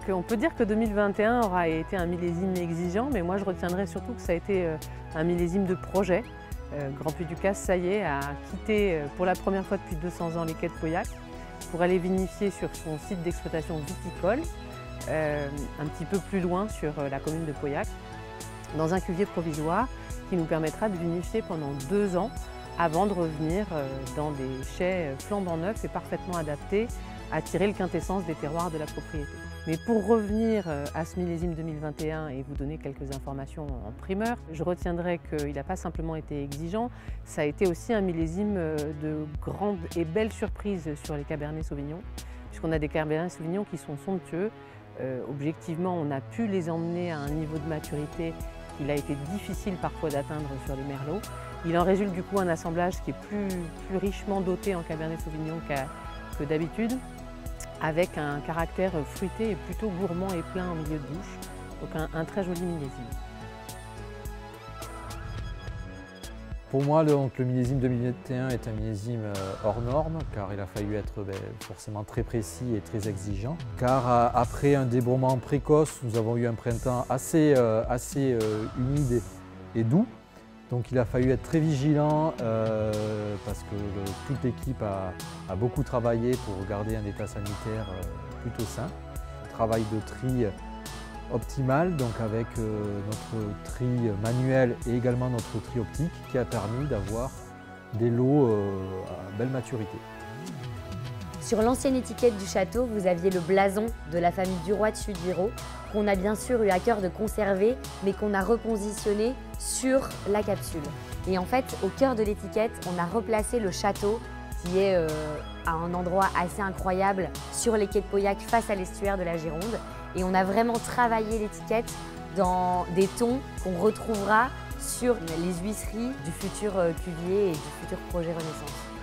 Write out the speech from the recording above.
On peut dire que 2021 aura été un millésime exigeant, mais moi je retiendrai surtout que ça a été un millésime de projet. Grand Puy du Casse, ça y est, a quitté pour la première fois depuis 200 ans les quais de Pauillac pour aller vinifier sur son site d'exploitation viticole, un petit peu plus loin sur la commune de Pauillac, dans un cuvier provisoire qui nous permettra de vinifier pendant 2 ans avant de revenir dans des chais flambant neufs et parfaitement adaptés à tirer le quintessence des terroirs de la propriété. Mais pour revenir à ce millésime 2021 et vous donner quelques informations en primeur, je retiendrai qu'il n'a pas simplement été exigeant, ça a été aussi un millésime de grandes et belles surprises sur les Cabernet Sauvignon, puisqu'on a des Cabernet Sauvignon qui sont somptueux. Objectivement, on a pu les emmener à un niveau de maturité qu'il a été difficile parfois d'atteindre sur les merlots. Il en résulte du coup un assemblage qui est plus richement doté en Cabernet Sauvignon que d'habitude, avec un caractère fruité et plutôt gourmand et plein en milieu de bouche. Donc un très joli millésime. Pour moi, le millésime 2021 est un millésime hors norme, car il a fallu être forcément très précis et très exigeant. Car après un débrement précoce, nous avons eu un printemps assez humide et doux. Donc il a fallu être très vigilant parce que toute l'équipe a beaucoup travaillé pour garder un état sanitaire plutôt sain. Un travail de tri optimal, donc avec notre tri manuel et également notre tri optique qui a permis d'avoir des lots à belle maturité. Sur l'ancienne étiquette du château, vous aviez le blason de la famille Duroy de Suddiro, qu'on a bien sûr eu à cœur de conserver, mais qu'on a repositionné sur la capsule. Et en fait, au cœur de l'étiquette, on a replacé le château qui est à un endroit assez incroyable sur les quais de Pauillac face à l'estuaire de la Gironde. Et on a vraiment travaillé l'étiquette dans des tons qu'on retrouvera sur les huisseries du futur cuvier et du futur projet Renaissance.